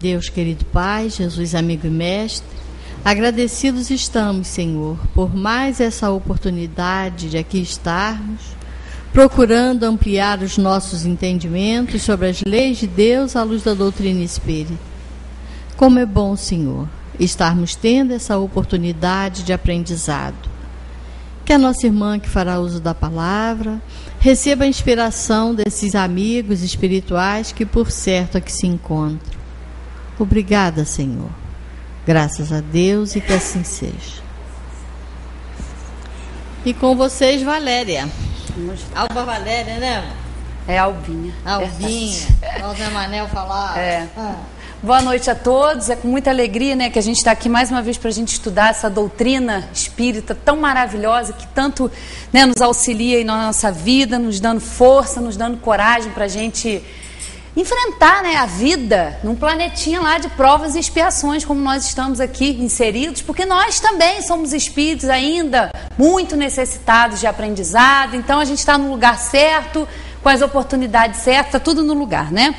Deus, querido Pai, Jesus, amigo e mestre, agradecidos estamos, Senhor, por mais essa oportunidade de aqui estarmos, procurando ampliar os nossos entendimentos sobre as leis de Deus à luz da doutrina espírita. Como é bom, Senhor, estarmos tendo essa oportunidade de aprendizado. Que a nossa irmã que fará uso da palavra receba a inspiração desses amigos espirituais que por certo aqui se encontram. Obrigada, Senhor. Graças a Deus e que assim seja. E com vocês, Valéria. Alba Valéria, né? É Albinha. Albinha. Olha o Zé Manel falar. Boa noite a todos. É com muita alegria, né, que a gente está aqui mais uma vez para a gente estudar essa doutrina espírita tão maravilhosa que tanto, né, nos auxilia na nossa vida, nos dando força, nos dando coragem para a gente enfrentar, né, a vida num planetinha lá de provas e expiações, como nós estamos aqui inseridos, porque nós também somos espíritos ainda muito necessitados de aprendizado. Então a gente está no lugar certo, com as oportunidades certas, está tudo no lugar, né?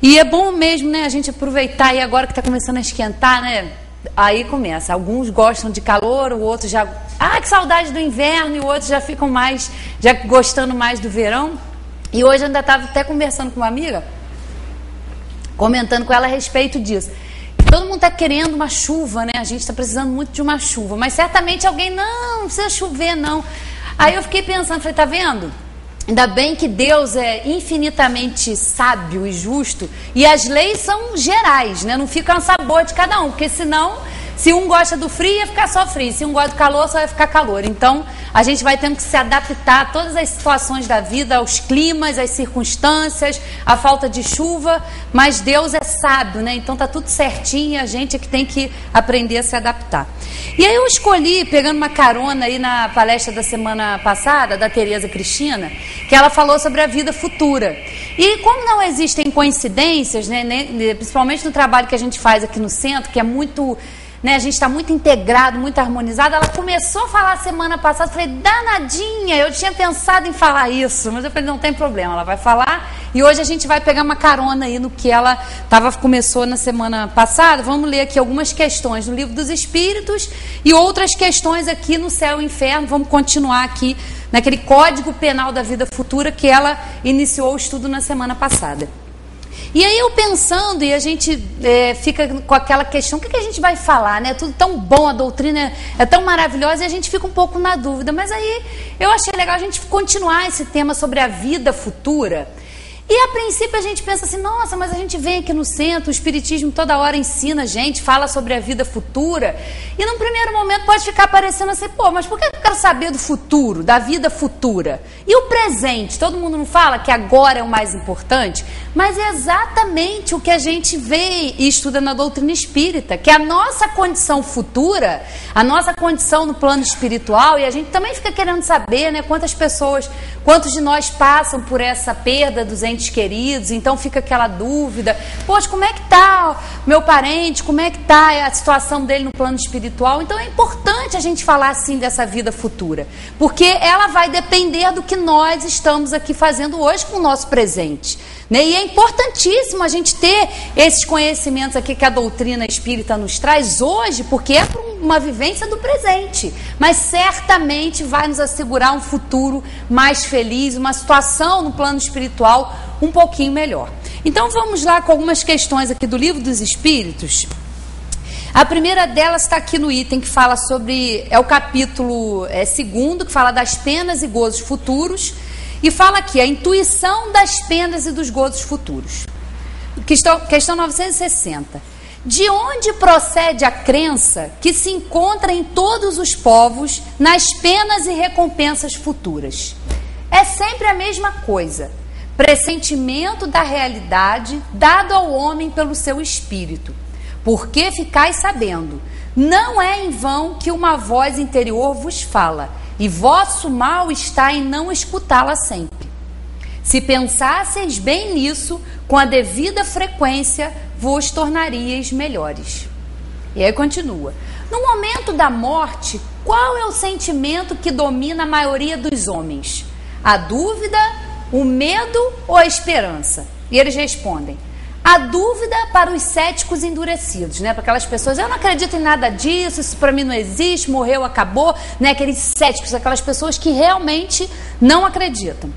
E é bom mesmo, né, a gente aproveitar aí agora que está começando a esquentar, né? Aí começa. Alguns gostam de calor, o outro já... que saudade do inverno, e o outro já ficam mais, já gostando mais do verão. E hoje eu ainda estava até conversando com uma amiga, comentando com ela a respeito disso. Todo mundo está querendo uma chuva, né? A gente está precisando muito de uma chuva, mas certamente alguém, não precisa chover, não. Aí eu fiquei pensando, falei, tá vendo? Ainda bem que Deus é infinitamente sábio e justo, e as leis são gerais, né? Não fica um sabor de cada um, porque senão, se um gosta do frio, ia ficar só frio, se um gosta do calor, só vai ficar calor. Então, a gente vai tendo que se adaptar a todas as situações da vida, aos climas, às circunstâncias, à falta de chuva, mas Deus é sábio, né? Então tá tudo certinho, a gente é que tem que aprender a se adaptar. E aí eu escolhi, pegando uma carona aí na palestra da semana passada, da Tereza Cristina, que ela falou sobre a vida futura. E como não existem coincidências, né, principalmente no trabalho que a gente faz aqui no centro, que é muito... né, a gente está muito integrado, muito harmonizado. Ela começou a falar semana passada, eu falei, danadinha, eu tinha pensado em falar isso, mas eu falei, não tem problema, ela vai falar, e hoje a gente vai pegar uma carona aí no que ela começou na semana passada. Vamos ler aqui algumas questões no Livro dos Espíritos e outras questões aqui no Céu e Inferno. Vamos continuar aqui naquele Código Penal da Vida Futura que ela iniciou o estudo na semana passada. E aí eu pensando, e a gente fica com aquela questão, o que a gente vai falar, né? Tudo tão bom, a doutrina é tão maravilhosa, e a gente fica um pouco na dúvida. Mas aí eu achei legal a gente continuar esse tema sobre a vida futura. E a princípio a gente pensa assim, nossa, mas a gente vem aqui no centro, o Espiritismo toda hora ensina a gente, fala sobre a vida futura, e num primeiro momento pode ficar parecendo assim, pô, mas por que eu quero saber do futuro, da vida futura? E o presente? Todo mundo não fala que agora é o mais importante? Mas é exatamente o que a gente vê e estuda na doutrina espírita, que a nossa condição futura, a nossa condição no plano espiritual, e a gente também fica querendo saber, né, quantos de nós passam por essa perda dos entes queridos, então fica aquela dúvida, poxa, como é que está meu parente, como é que está a situação dele no plano espiritual? Então é importante a gente falar assim dessa vida futura, porque ela vai depender do que nós estamos aqui fazendo hoje com o nosso presente, né? E é importantíssimo a gente ter esses conhecimentos aqui que a doutrina espírita nos traz hoje, porque é uma vivência do presente, mas certamente vai nos assegurar um futuro mais feliz, uma situação no plano espiritual um pouquinho melhor. Então vamos lá com algumas questões aqui do Livro dos Espíritos. A primeira delas está aqui no item que fala sobre, é o capítulo 2, que fala das penas e gozos futuros, e fala aqui a intuição das penas e dos gozos futuros. Questão 960. De onde procede a crença que se encontra em todos os povos nas penas e recompensas futuras? É sempre a mesma coisa, pressentimento da realidade dado ao homem pelo seu espírito. Porque ficais sabendo, não é em vão que uma voz interior vos fala, e vosso mal está em não escutá-la sempre. Se pensasseis bem nisso, com a devida frequência, vos tornaríeis melhores. E aí continua. No momento da morte, qual é o sentimento que domina a maioria dos homens? A dúvida, o medo ou a esperança? E eles respondem, A dúvida para os céticos endurecidos, né? Para aquelas pessoas, eu não acredito em nada disso, isso para mim não existe, morreu, acabou, né? Aqueles céticos, aquelas pessoas que realmente não acreditam.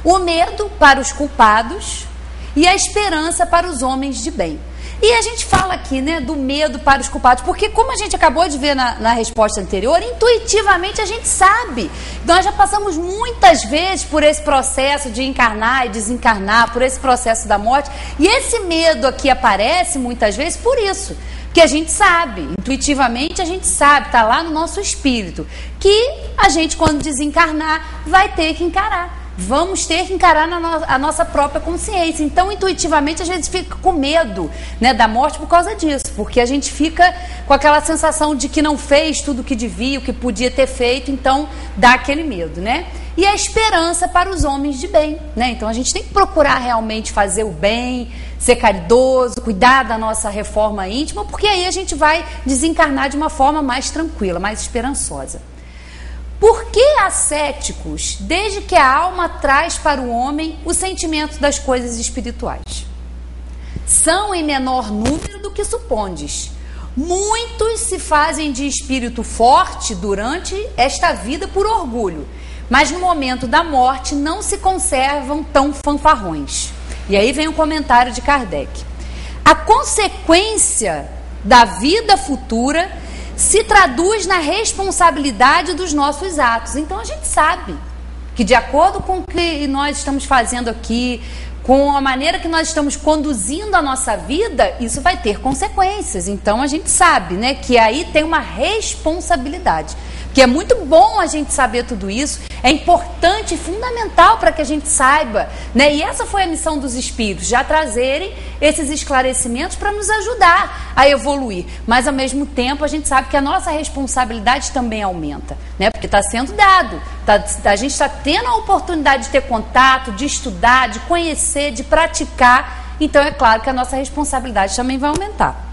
O medo para os culpados e a esperança para os homens de bem. E a gente fala aqui, né, do medo para os culpados, porque como a gente acabou de ver na resposta anterior, intuitivamente a gente sabe. Nós já passamos muitas vezes por esse processo de encarnar e desencarnar, por esse processo da morte, e esse medo aqui aparece muitas vezes por isso, porque a gente sabe, intuitivamente a gente sabe, está lá no nosso espírito, que a gente quando desencarnar vai ter que encarar. Vamos ter que encarar a nossa própria consciência. Então, intuitivamente, a gente fica com medo, né, da morte por causa disso. Porque a gente fica com aquela sensação de que não fez tudo o que devia, o que podia ter feito. Então, dá aquele medo, né? E a esperança para os homens de bem, né? Então, a gente tem que procurar realmente fazer o bem, ser caridoso, cuidar da nossa reforma íntima, porque aí a gente vai desencarnar de uma forma mais tranquila, mais esperançosa. Por que há céticos, desde que a alma traz para o homem o sentimento das coisas espirituais? São em menor número do que supondes. Muitos se fazem de espírito forte durante esta vida por orgulho, mas no momento da morte não se conservam tão fanfarrões. E aí vem o comentário de Kardec. A consequência da vida futura se traduz na responsabilidade dos nossos atos. Então a gente sabe que de acordo com o que nós estamos fazendo aqui, com a maneira que nós estamos conduzindo a nossa vida, isso vai ter consequências. Então a gente sabe, né, que aí tem uma responsabilidade. Que é muito bom a gente saber tudo isso, é importante e fundamental para que a gente saiba, né? E essa foi a missão dos espíritos, já trazerem esses esclarecimentos para nos ajudar a evoluir. Mas ao mesmo tempo a gente sabe que a nossa responsabilidade também aumenta, né? Porque está sendo dado, a gente está tendo a oportunidade de ter contato, de estudar, de conhecer, de praticar. Então é claro que a nossa responsabilidade também vai aumentar.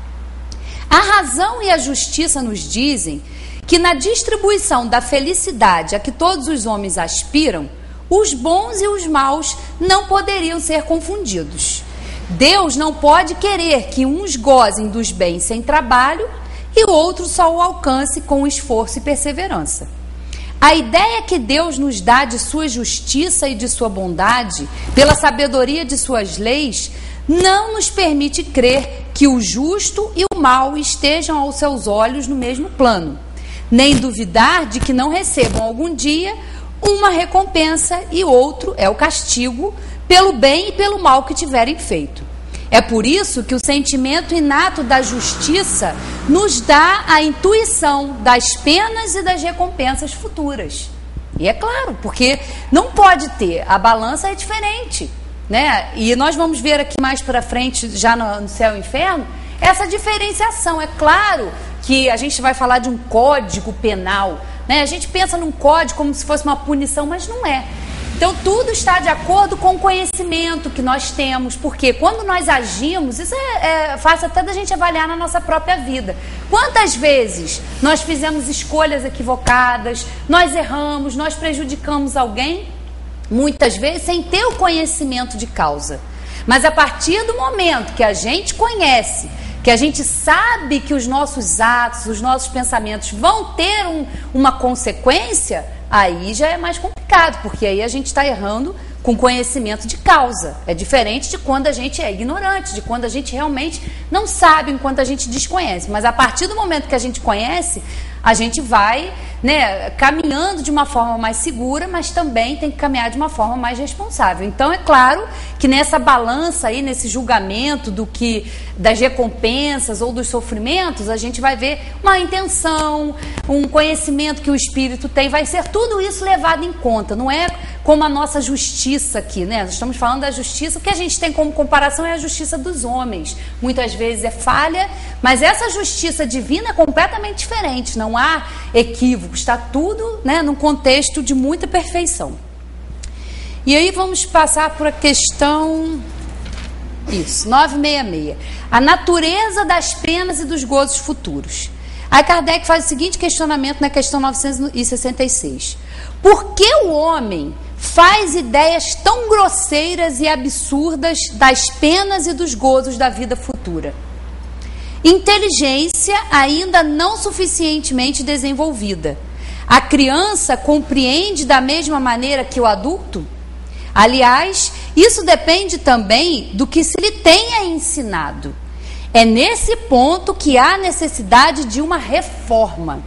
A razão e a justiça nos dizem que na distribuição da felicidade a que todos os homens aspiram, os bons e os maus não poderiam ser confundidos. Deus não pode querer que uns gozem dos bens sem trabalho e o outro só o alcance com esforço e perseverança. A ideia que Deus nos dá de sua justiça e de sua bondade, pela sabedoria de suas leis, não nos permite crer que o justo e o mal estejam aos seus olhos no mesmo plano, nem duvidar de que não recebam algum dia uma recompensa e outro é o castigo pelo bem e pelo mal que tiverem feito. É por isso que o sentimento inato da justiça nos dá a intuição das penas e das recompensas futuras. E é claro, porque não pode ter, a balança é diferente, né? E nós vamos ver aqui mais para frente, já no Céu e Inferno, essa diferenciação. É claro que a gente vai falar de um código penal, né? A gente pensa num código como se fosse uma punição, mas não é. Então tudo está de acordo com o conhecimento que nós temos, porque quando nós agimos, isso é fácil até da gente avaliar na nossa própria vida. Quantas vezes nós fizemos escolhas equivocadas, nós erramos, nós prejudicamos alguém, muitas vezes sem ter o conhecimento de causa. Mas a partir do momento que a gente conhece, que a gente sabe que os nossos atos, os nossos pensamentos vão ter uma consequência, aí já é mais complicado, porque aí a gente está errando com conhecimento de causa. É diferente de quando a gente é ignorante, de quando a gente realmente não sabe, enquanto a gente desconhece. Mas a partir do momento que a gente conhece, a gente vai, né, caminhando de uma forma mais segura, mas também tem que caminhar de uma forma mais responsável. Então é claro que nessa balança aí, nesse julgamento das recompensas ou dos sofrimentos, a gente vai ver uma intenção, um conhecimento que o espírito tem, vai ser tudo isso levado em conta. Não é como a nossa justiça aqui, né? Nós estamos falando da justiça, o que a gente tem como comparação é a justiça dos homens. Muitas vezes é falha, mas essa justiça divina é completamente diferente, não há equívoco, está tudo, né, num contexto de muita perfeição. E aí vamos passar por a questão 966. A natureza das penas e dos gozos futuros. Aí Kardec faz o seguinte questionamento na questão 966. Por que o homem faz ideias tão grosseiras e absurdas das penas e dos gozos da vida futura. Inteligência ainda não suficientemente desenvolvida. A criança compreende da mesma maneira que o adulto? Aliás, isso depende também do que se lhe tenha ensinado. É nesse ponto que há necessidade de uma reforma.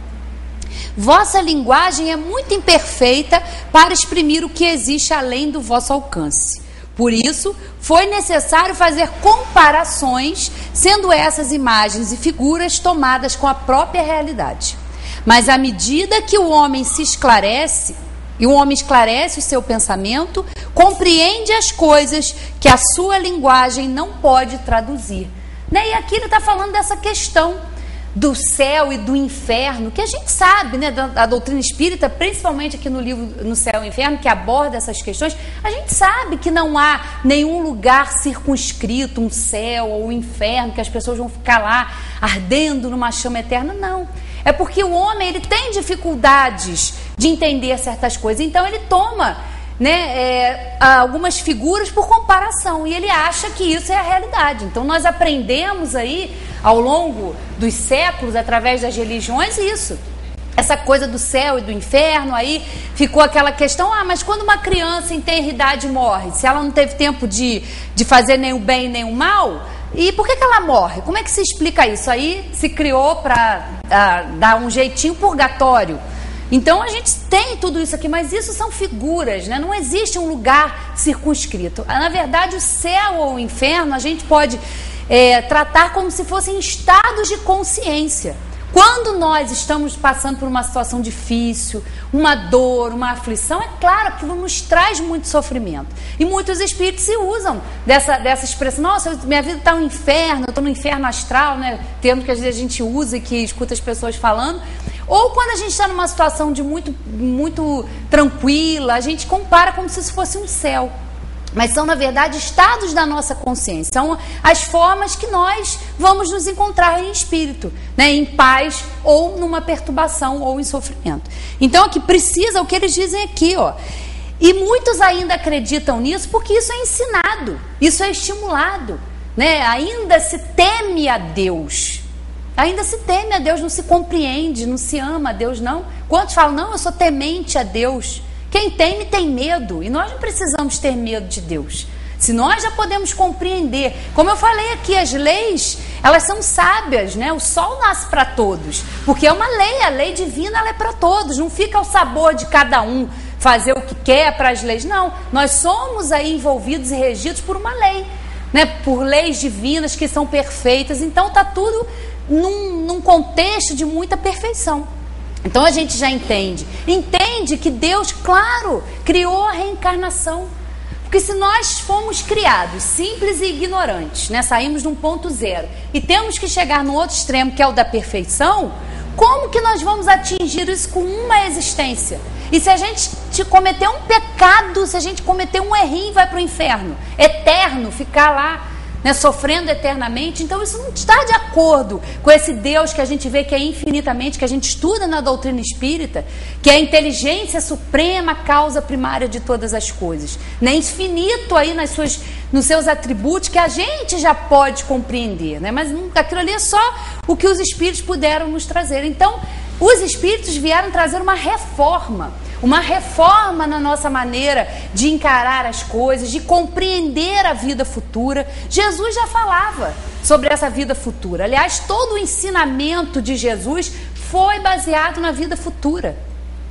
Vossa linguagem é muito imperfeita para exprimir o que existe além do vosso alcance. Por isso, foi necessário fazer comparações, sendo essas imagens e figuras tomadas com a própria realidade. Mas à medida que o homem se esclarece, e o homem esclarece o seu pensamento, compreende as coisas que a sua linguagem não pode traduzir. E aqui ele está falando dessa questão do céu e do inferno, que a gente sabe, né, da doutrina espírita, principalmente aqui no livro No Céu e Inferno, que aborda essas questões. A gente sabe que não há nenhum lugar circunscrito, um céu ou um inferno, que as pessoas vão ficar lá ardendo numa chama eterna. Não, é porque o homem ele tem dificuldades de entender certas coisas, então ele toma, né, algumas figuras por comparação, e ele acha que isso é a realidade. Então nós aprendemos aí ao longo dos séculos, através das religiões, isso, essa coisa do céu e do inferno. Aí ficou aquela questão, mas quando uma criança em tenra idade morre, se ela não teve tempo de fazer nem o bem nem o mal, e por que ela morre? Como é que se explica isso? Aí se criou para dar um jeitinho purgatório. Então a gente tem tudo isso aqui, mas isso são figuras, né? Não existe um lugar circunscrito. Na verdade, o céu ou o inferno a gente pode tratar como se fossem estados de consciência. Quando nós estamos passando por uma situação difícil, uma dor, uma aflição, é claro que aquilo nos traz muito sofrimento. E muitos espíritos se usam dessa expressão: nossa, minha vida está um inferno, eu estou no inferno astral, né? Termo que às vezes a gente usa e que escuta as pessoas falando. Ou quando a gente está numa situação de muito tranquila, a gente compara como se isso fosse um céu. Mas são, na verdade, estados da nossa consciência. São as formas que nós vamos nos encontrar em espírito, né? Em paz ou numa perturbação ou em sofrimento. Então, aqui precisa, o que eles dizem aqui, ó. E muitos ainda acreditam nisso porque isso é ensinado, isso é estimulado, né? Ainda se teme a Deus. Ainda se teme a Deus, não se compreende, não se ama a Deus, não. Quantos falam, não, eu sou temente a Deus? Quem teme tem medo, e nós não precisamos ter medo de Deus. Se nós já podemos compreender, como eu falei aqui, as leis, elas são sábias, né? O sol nasce para todos, porque é uma lei, a lei divina ela é para todos, não fica ao sabor de cada um fazer o que quer para as leis, não. Nós somos aí envolvidos e regidos por uma lei, né? Por leis divinas que são perfeitas, então está tudo num contexto de muita perfeição. Então a gente já entende que Deus, claro, criou a reencarnação. Porque se nós fomos criados simples e ignorantes, né, saímos de um ponto zero e temos que chegar no outro extremo, que é o da perfeição, como que nós vamos atingir isso com uma existência? E se a gente cometer um pecado, se a gente cometer um errinho, vai para o inferno eterno, ficar lá, né, sofrendo eternamente. Então isso não está de acordo com esse Deus que a gente vê que é infinitamente, que a gente estuda na doutrina espírita, que é a inteligência suprema, causa primária de todas as coisas, né, infinito aí nos seus atributos que a gente já pode compreender, né, mas aquilo ali é só o que os espíritos puderam nos trazer. Então os espíritos vieram trazer uma reforma na nossa maneira de encarar as coisas, de compreender a vida futura. Jesus já falava sobre essa vida futura. Aliás, todo o ensinamento de Jesus foi baseado na vida futura.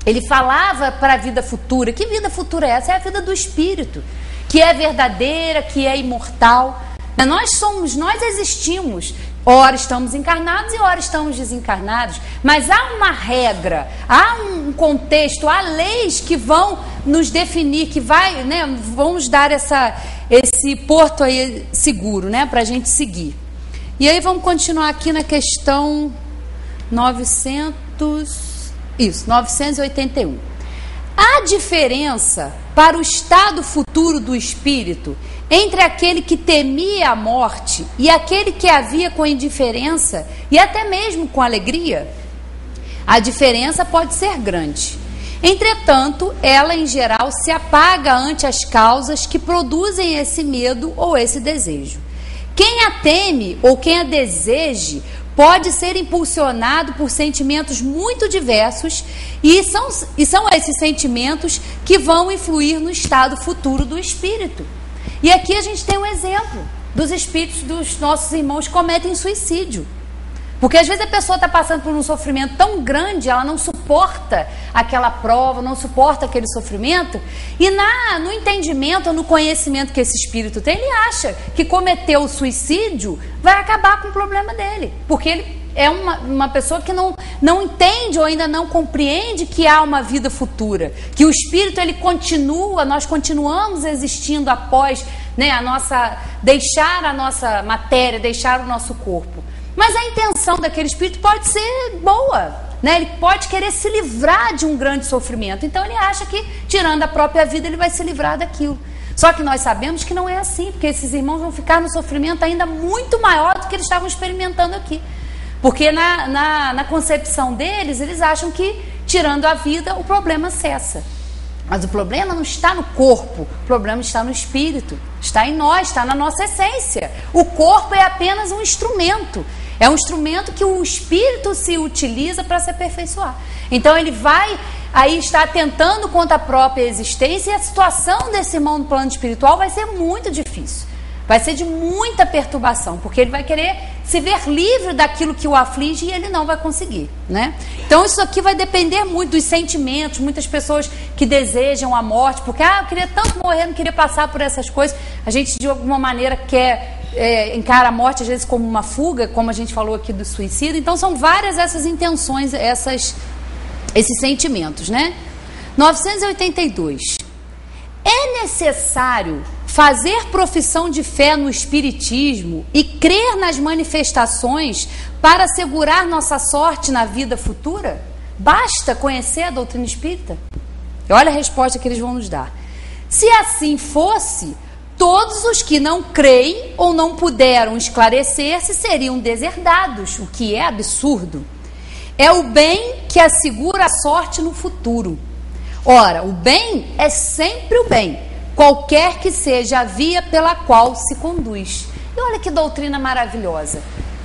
Ele falava para a vida futura. Que vida futura é essa? É a vida do espírito, que é verdadeira, que é imortal. Nós existimos. Ora estamos encarnados e ora estamos desencarnados. Mas há uma regra, há um contexto, há leis que vão nos definir, que vão nos dar esse porto aí seguro, né, para a gente seguir. E aí vamos continuar aqui na questão 981. Há diferença para o estado futuro do espírito entre aquele que temia a morte e aquele que a via com indiferença e até mesmo com alegria? A diferença pode ser grande. Entretanto, ela em geral se apaga ante as causas que produzem esse medo ou esse desejo. Quem a teme ou quem a deseje pode ser impulsionado por sentimentos muito diversos e são esses sentimentos que vão influir no estado futuro do espírito. E aqui a gente tem um exemplo dos espíritos dos nossos irmãos que cometem suicídio. Porque às vezes a pessoa está passando por um sofrimento tão grande, ela não suporta aquela prova, não suporta aquele sofrimento, e no entendimento, no conhecimento que esse espírito tem, ele acha que cometer o suicídio vai acabar com o problema dele. Porque ele é uma pessoa que não entende ou ainda não compreende que há uma vida futura, que o espírito ele continua, nós continuamos existindo após, né, deixar a nossa matéria, deixar o nosso corpo. Mas a intenção daquele espírito pode ser boa, né? Ele pode querer se livrar de um grande sofrimento. Então ele acha que, tirando a própria vida, ele vai se livrar daquilo. Só que nós sabemos que não é assim, porque esses irmãos vão ficar no sofrimento ainda muito maior do que eles estavam experimentando aqui. Porque na concepção deles, eles acham que, tirando a vida, o problema cessa. Mas o problema não está no corpo, o problema está no espírito, está em nós, está na nossa essência. O corpo é apenas um instrumento. É um instrumento que o espírito se utiliza para se aperfeiçoar. Então ele vai aí estar atentando contra a própria existência, e a situação desse irmão no plano espiritual vai ser muito difícil. Vai ser de muita perturbação, porque ele vai querer se ver livre daquilo que o aflige e ele não vai conseguir, né? Então isso aqui vai depender muito dos sentimentos. Muitas pessoas que desejam a morte, porque eu queria tanto morrer, não queria passar por essas coisas. A gente de alguma maneira encara a morte às vezes como uma fuga, como a gente falou aqui do suicídio. Então são várias essas intenções, esses sentimentos, né? 982. É necessário fazer profissão de fé no espiritismo e crer nas manifestações para assegurar nossa sorte na vida futura? Basta conhecer a doutrina espírita? E olha a resposta que eles vão nos dar. Se assim fosse, todos os que não creem ou não puderam esclarecer-se seriam deserdados, o que é absurdo. É o bem que assegura a sorte no futuro. Ora, o bem é sempre o bem, qualquer que seja a via pela qual se conduz. E olha que doutrina maravilhosa.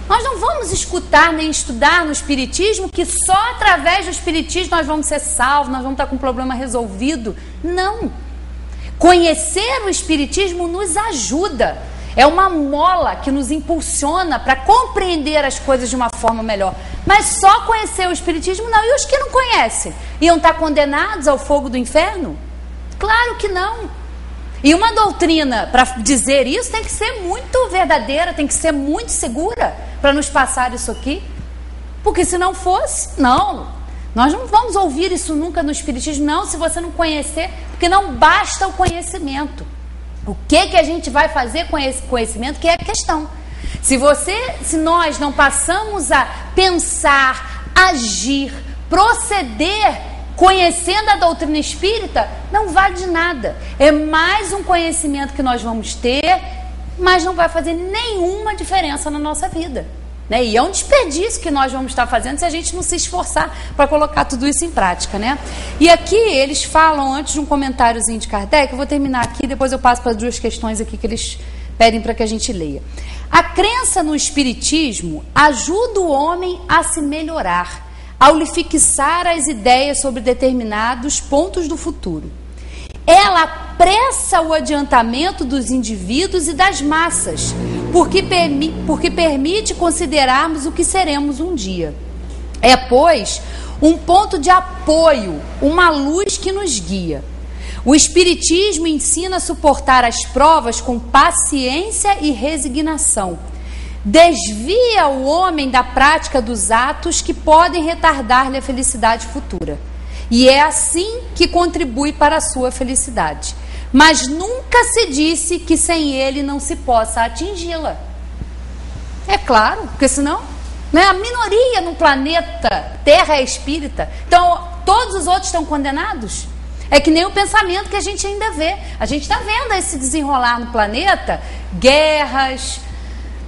Nós não vamos escutar nem estudar no espiritismo que só através do espiritismo nós vamos ser salvos, nós vamos estar com o problema resolvido. Não. Conhecer o espiritismo nos ajuda. É uma mola que nos impulsiona para compreender as coisas de uma forma melhor. Mas só conhecer o espiritismo não. E os que não conhecem? Iam estar condenados ao fogo do inferno? Claro que não. E uma doutrina, para dizer isso, tem que ser muito verdadeira, tem que ser muito segura para nos passar isso aqui. Porque se não fosse, não. Nós não vamos ouvir isso nunca no espiritismo, não, se você não conhecer, porque não basta o conhecimento. O que a gente vai fazer com esse conhecimento, que é a questão. Se nós não passamos a pensar, agir, proceder, conhecendo a doutrina espírita, não vale de nada. É mais um conhecimento que nós vamos ter, mas não vai fazer nenhuma diferença na nossa vida, né? E é um desperdício que nós vamos estar fazendo se a gente não se esforçar para colocar tudo isso em prática, né? E aqui eles falam, antes de um comentáriozinho de Kardec, eu vou terminar aqui, depois eu passo para 2 questões aqui que eles pedem para que a gente leia. A crença no espiritismo ajuda o homem a se melhorar, ao lhe fixar as ideias sobre determinados pontos do futuro. Ela apressa o adiantamento dos indivíduos e das massas, porque permite considerarmos o que seremos um dia. É, pois, um ponto de apoio, uma luz que nos guia. O Espiritismo ensina a suportar as provas com paciência e resignação. Desvia o homem da prática dos atos que podem retardar-lhe a felicidade futura. E é assim que contribui para a sua felicidade. Mas nunca se disse que sem ele não se possa atingi-la. É claro, porque senão, né, a minoria no planeta Terra é espírita. Então, todos os outros estão condenados? É que nem o pensamento que a gente ainda vê. A gente está vendo esse desenrolar no planeta, guerras,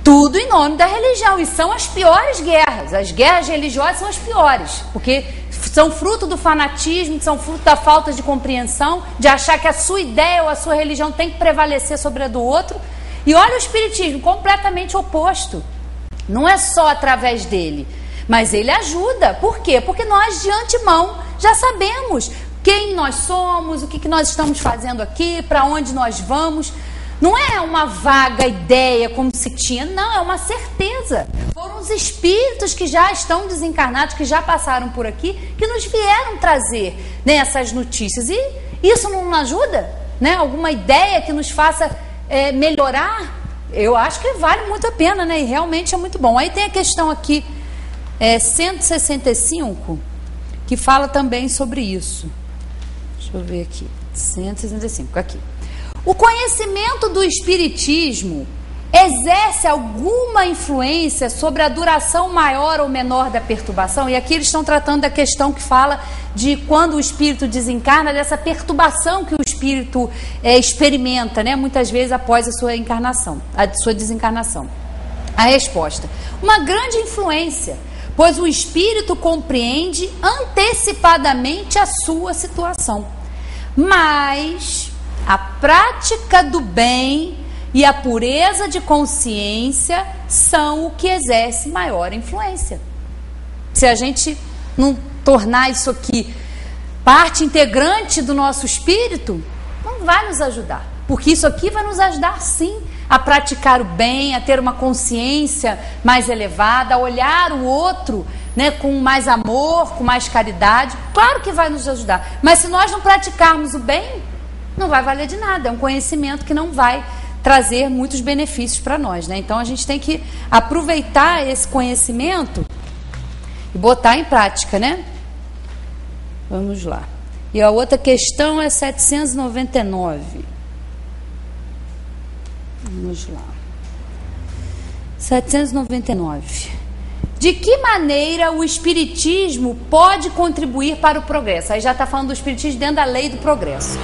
tudo em nome da religião. E são as piores guerras. As guerras religiosas são as piores, porque são fruto do fanatismo, são fruto da falta de compreensão, de achar que a sua ideia ou a sua religião tem que prevalecer sobre a do outro. E olha o espiritismo, completamente oposto. Não é só através dele, mas ele ajuda. Por quê? Porque nós de antemão já sabemos quem nós somos, o que nós estamos fazendo aqui, para onde nós vamos. Não é uma vaga ideia como se tinha, não, é uma certeza. Foram os espíritos que já estão desencarnados, que já passaram por aqui, que nos vieram trazer, né, essas notícias. E isso não ajuda? Né? Alguma ideia que nos faça melhorar? Eu acho que vale muito a pena, né? E realmente é muito bom. Aí tem a questão aqui, 165, que fala também sobre isso. Deixa eu ver aqui, 165, aqui. O conhecimento do espiritismo exerce alguma influência sobre a duração maior ou menor da perturbação? E aqui eles estão tratando da questão que fala de quando o espírito desencarna, dessa perturbação que o espírito experimenta, né, muitas vezes após a sua encarnação, a sua desencarnação. A resposta: uma grande influência, pois o espírito compreende antecipadamente a sua situação. Mas a prática do bem e a pureza de consciência são o que exerce maior influência. Se a gente não tornar isso aqui parte integrante do nosso espírito, não vai nos ajudar. Porque isso aqui vai nos ajudar sim a praticar o bem, a ter uma consciência mais elevada, a olhar o outro, né, com mais amor, com mais caridade. Claro que vai nos ajudar. Mas se nós não praticarmos o bem, não vai valer de nada. É um conhecimento que não vai trazer muitos benefícios para nós, né? Então a gente tem que aproveitar esse conhecimento e botar em prática, né? Vamos lá. E a outra questão é 799. Vamos lá. 799. De que maneira o espiritismo pode contribuir para o progresso? Aí já está falando do espiritismo dentro da lei do progresso.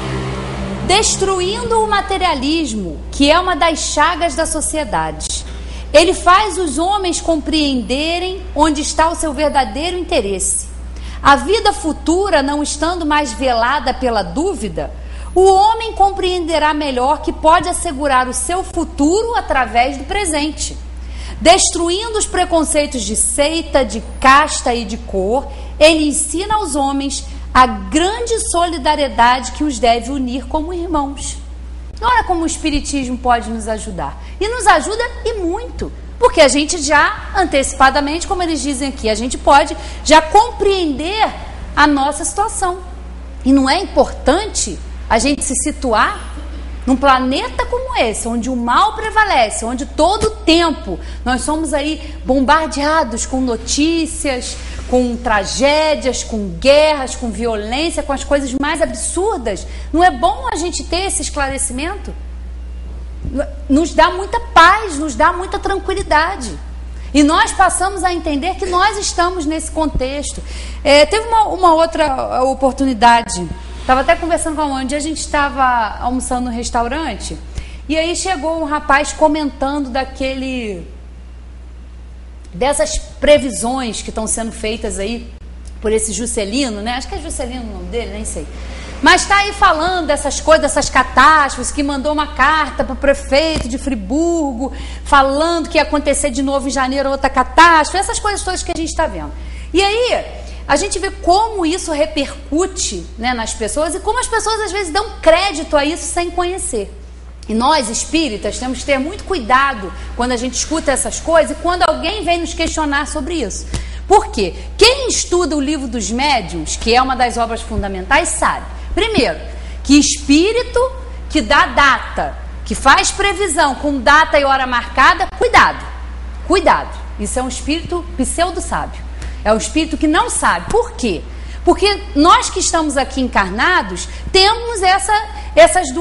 Destruindo o materialismo, que é uma das chagas da sociedade. Ele faz os homens compreenderem onde está o seu verdadeiro interesse. A vida futura não estando mais velada pela dúvida, o homem compreenderá melhor que pode assegurar o seu futuro através do presente. Destruindo os preconceitos de seita, de casta e de cor, ele ensina aos homens a grande solidariedade que os deve unir como irmãos. Olha como o espiritismo pode nos ajudar. E nos ajuda e muito. Porque a gente já, antecipadamente, como eles dizem aqui, a gente pode já compreender a nossa situação. E não é importante a gente se situar num planeta como esse, onde o mal prevalece, onde todo o tempo nós somos aí bombardeados com notícias, com tragédias, com guerras, com violência, com as coisas mais absurdas. Não é bom a gente ter esse esclarecimento? Nos dá muita paz, nos dá muita tranquilidade. E nós passamos a entender que nós estamos nesse contexto. Teve uma outra oportunidade. Estava até conversando com a mãe, um dia a gente estava almoçando no restaurante, e aí chegou um rapaz comentando dessas previsões que estão sendo feitas aí por esse Juscelino, né? Acho que é Juscelino o nome dele, nem sei. Mas está aí falando dessas coisas, dessas catástrofes, que mandou uma carta para o prefeito de Friburgo, falando que ia acontecer de novo em janeiro outra catástrofe, essas coisas todas que a gente está vendo. E aí a gente vê como isso repercute, né, nas pessoas, e como as pessoas às vezes dão crédito a isso sem conhecer. E nós, espíritas, temos que ter muito cuidado quando a gente escuta essas coisas e quando alguém vem nos questionar sobre isso. Por quê? Quem estuda o Livro dos Médiuns, que é uma das obras fundamentais, sabe, primeiro, que espírito que dá data, que faz previsão com data e hora marcada, cuidado. Isso é um espírito pseudo-sábio. É o espírito que não sabe. Por quê? Porque nós que estamos aqui encarnados temos essas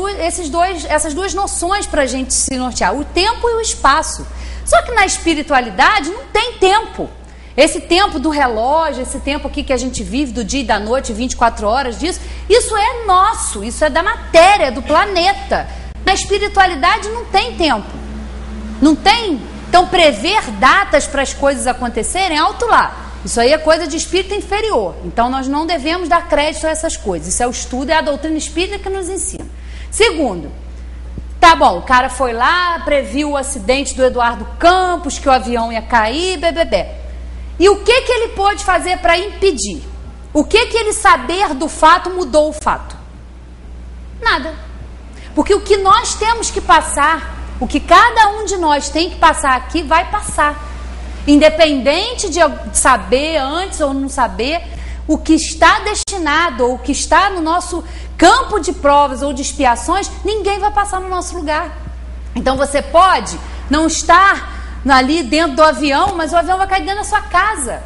duas noções para a gente se nortear, o tempo e o espaço. Só que na espiritualidade não tem tempo. Esse tempo do relógio, esse tempo aqui que a gente vive, do dia e da noite, 24 horas disso, isso é nosso, isso é da matéria, do planeta. Na espiritualidade não tem tempo. Não tem. Então prever datas para as coisas acontecerem, alto lá. Isso aí é coisa de espírito inferior. Então nós não devemos dar crédito a essas coisas. Isso é o estudo, é a doutrina espírita que nos ensina. Segundo, tá bom, o cara foi lá, previu o acidente do Eduardo Campos, que o avião ia cair, bebê. E o que ele pôde fazer para impedir? O que ele saber do fato mudou o fato? Nada. Porque o que nós temos que passar, o que cada um de nós tem que passar aqui, vai passar. Independente de saber antes ou não saber, o que está destinado, ou o que está no nosso campo de provas ou de expiações, ninguém vai passar no nosso lugar. Então você pode não estar ali dentro do avião, mas o avião vai cair dentro da sua casa.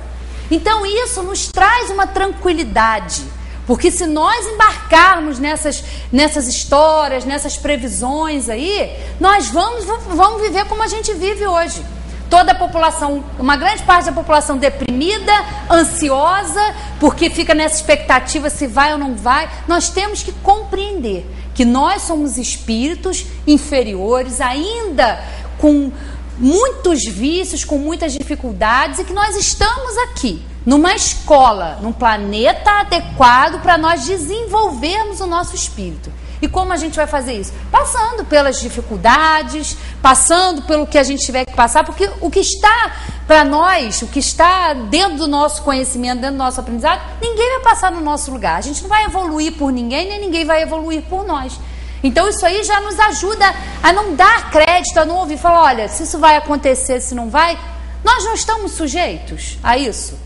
Então isso nos traz uma tranquilidade, porque se nós embarcarmos nessas histórias, nessas previsões aí, nós vamos viver como a gente vive hoje. Toda a população, uma grande parte da população deprimida, ansiosa, porque fica nessa expectativa se vai ou não vai. Nós temos que compreender que nós somos espíritos inferiores, ainda com muitos vícios, com muitas dificuldades, e que nós estamos aqui numa escola, num planeta adequado para nós desenvolvermos o nosso espírito. E como a gente vai fazer isso? Passando pelas dificuldades, passando pelo que a gente tiver que passar, porque o que está para nós, o que está dentro do nosso conhecimento, dentro do nosso aprendizado, ninguém vai passar no nosso lugar. A gente não vai evoluir por ninguém, nem ninguém vai evoluir por nós. Então isso aí já nos ajuda a não dar crédito, a não ouvir falar, olha, se isso vai acontecer, se não vai, nós não estamos sujeitos a isso.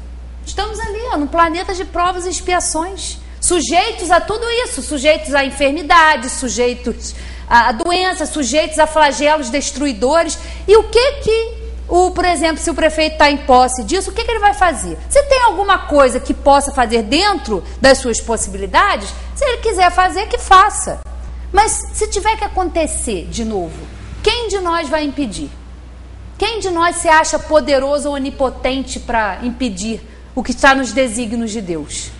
Estamos ali, ó, no planeta de provas e expiações, sujeitos a tudo isso, sujeitos a enfermidades, sujeitos a doenças, sujeitos a flagelos destruidores. E o que por exemplo, se o prefeito está em posse disso, o que ele vai fazer? Se tem alguma coisa que possa fazer dentro das suas possibilidades, se ele quiser fazer, que faça. Mas se tiver que acontecer de novo, quem de nós vai impedir? Quem de nós se acha poderoso ou onipotente para impedir o que está nos desígnios de Deus?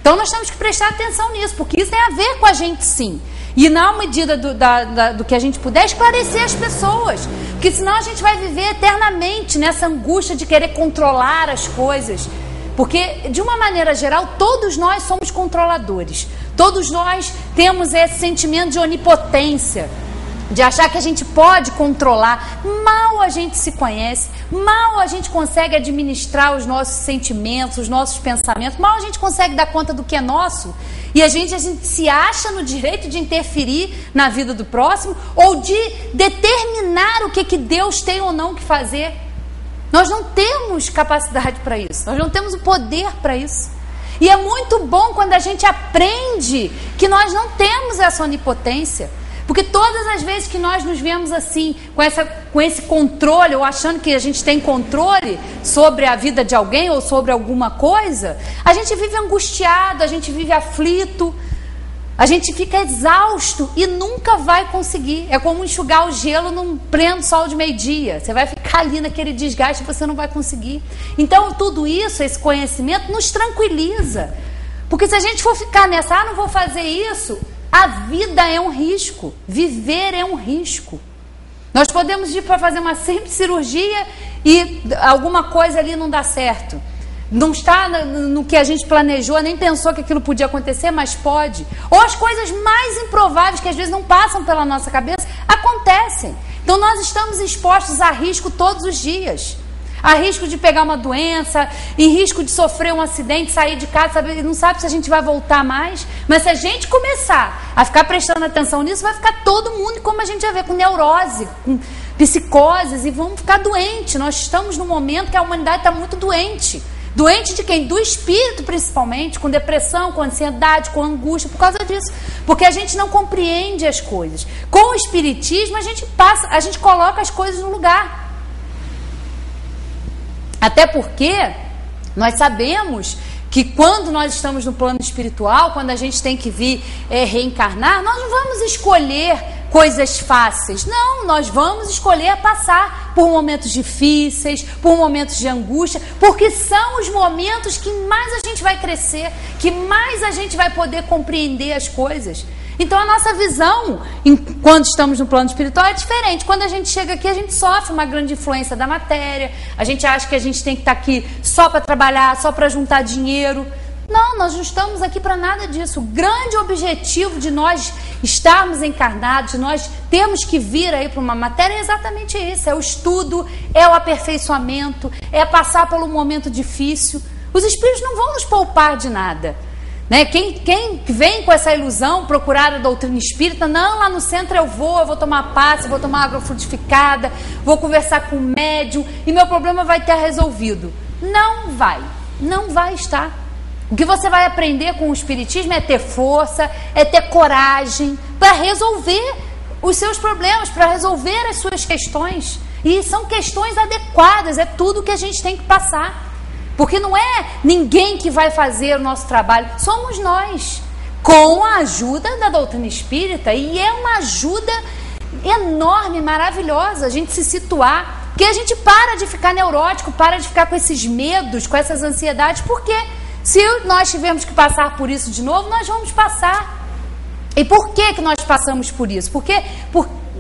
Então nós temos que prestar atenção nisso, porque isso tem a ver com a gente sim. E na medida do que a gente puder, esclarecer as pessoas. Porque senão a gente vai viver eternamente nessa angústia de querer controlar as coisas. Porque, de uma maneira geral, todos nós somos controladores. Todos nós temos esse sentimento de onipotência, de achar que a gente pode controlar. Mal a gente se conhece, mal a gente consegue administrar os nossos sentimentos, os nossos pensamentos, mal a gente consegue dar conta do que é nosso. E a gente se acha no direito de interferir na vida do próximo ou de determinar o que Deus tem ou não que fazer. Nós não temos capacidade para isso, nós não temos o poder para isso. E é muito bom quando a gente aprende que nós não temos essa onipotência. Porque todas as vezes que nós nos vemos assim, com esse controle, ou achando que a gente tem controle sobre a vida de alguém ou sobre alguma coisa, a gente vive angustiado, a gente vive aflito, a gente fica exausto e nunca vai conseguir. É como enxugar o gelo num pleno sol de meio-dia. Você vai ficar ali naquele desgaste e você não vai conseguir. Então tudo isso, esse conhecimento, nos tranquiliza. Porque se a gente for ficar nessa, não vou fazer isso... A vida é um risco, viver é um risco. Nós podemos ir para fazer uma simples cirurgia e alguma coisa ali não dá certo. Não está no que a gente planejou, nem pensou que aquilo podia acontecer, mas pode. Ou as coisas mais improváveis, que às vezes não passam pela nossa cabeça, acontecem. Então nós estamos expostos a risco todos os dias. Há risco de pegar uma doença, em risco de sofrer um acidente, sair de casa, não sabe se a gente vai voltar mais. Mas se a gente começar a ficar prestando atenção nisso, vai ficar todo mundo, como a gente vai ver, com neurose, com psicoses, e vamos ficar doentes. Nós estamos num momento que a humanidade está muito doente. Doente de quem? Do espírito, principalmente, com depressão, com ansiedade, com angústia, por causa disso. Porque a gente não compreende as coisas. Com o espiritismo, a gente coloca as coisas no lugar. Até porque nós sabemos que quando nós estamos no plano espiritual, quando a gente tem que vir reencarnar, nós não vamos escolher coisas fáceis. Não, nós vamos escolher passar por momentos difíceis, por momentos de angústia, porque são os momentos que mais a gente vai crescer, que mais a gente vai poder compreender as coisas. Então a nossa visão, quando estamos no plano espiritual, é diferente. Quando a gente chega aqui, a gente sofre uma grande influência da matéria, a gente acha que a gente tem que estar aqui só para trabalhar, só para juntar dinheiro. Não, nós não estamos aqui para nada disso. O grande objetivo de nós estarmos encarnados, de nós termos que vir aí para uma matéria é exatamente isso, é o estudo, é o aperfeiçoamento, é passar pelo momento difícil. Os espíritos não vão nos poupar de nada. Né? Quem vem com essa ilusão procurar a doutrina espírita, não, lá no centro eu vou tomar passe, vou tomar água frutificada, vou conversar com o médium e meu problema vai estar resolvido. Não vai estar. O que você vai aprender com o espiritismo é ter força, é ter coragem para resolver os seus problemas, para resolver as suas questões. E são questões adequadas, é tudo que a gente tem que passar. Porque não é ninguém que vai fazer o nosso trabalho, somos nós, com a ajuda da doutrina espírita, e é uma ajuda enorme, maravilhosa, a gente se situar, que a gente para de ficar neurótico, para de ficar com esses medos, com essas ansiedades, porque se nós tivermos que passar por isso de novo, nós vamos passar. E por que nós passamos por isso? Porque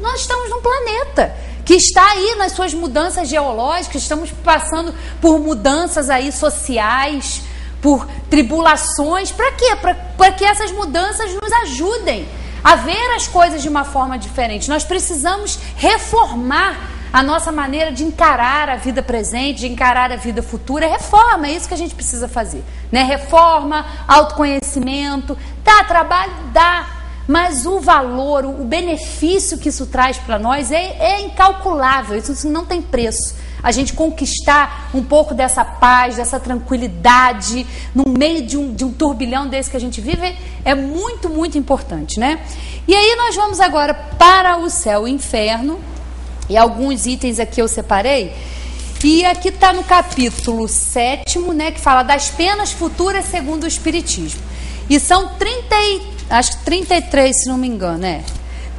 nós estamos num planeta que está aí nas suas mudanças geológicas, estamos passando por mudanças aí sociais, por tribulações. Para quê? Para que essas mudanças nos ajudem a ver as coisas de uma forma diferente. Nós precisamos reformar a nossa maneira de encarar a vida presente, de encarar a vida futura. Reforma, é isso que a gente precisa fazer, né? Reforma, autoconhecimento, dá trabalho? Dá. Mas o valor, o benefício que isso traz para nós é incalculável, isso não tem preço. A gente conquistar um pouco dessa paz, dessa tranquilidade, no meio de um turbilhão desse que a gente vive, é muito, muito importante, né? E aí nós vamos agora para o céu e o inferno, e alguns itens aqui eu separei, e aqui está no capítulo 7º, né, que fala das penas futuras segundo o Espiritismo. E são 33, se não me engano,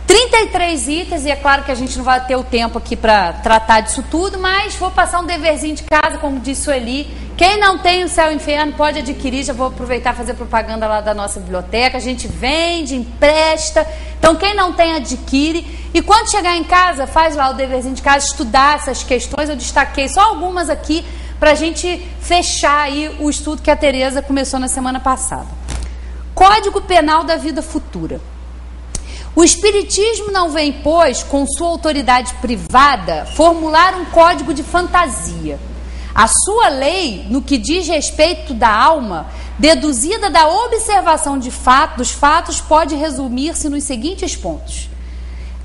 33 itens, e é claro que a gente não vai ter o tempo aqui para tratar disso tudo, mas vou passar um deverzinho de casa, como disse o Eli. Quem não tem o Céu e o Inferno pode adquirir, já vou aproveitar e fazer propaganda lá da nossa biblioteca, a gente vende, empresta, então quem não tem adquire, e quando chegar em casa, faz lá o deverzinho de casa, estudar essas questões. Eu destaquei só algumas aqui para a gente fechar aí o estudo que a Tereza começou na semana passada. Código Penal da Vida Futura. O Espiritismo não vem, pois, com sua autoridade privada, formular um código de fantasia. A sua lei, no que diz respeito da alma, deduzida da observação dos fatos, pode resumir-se nos seguintes pontos.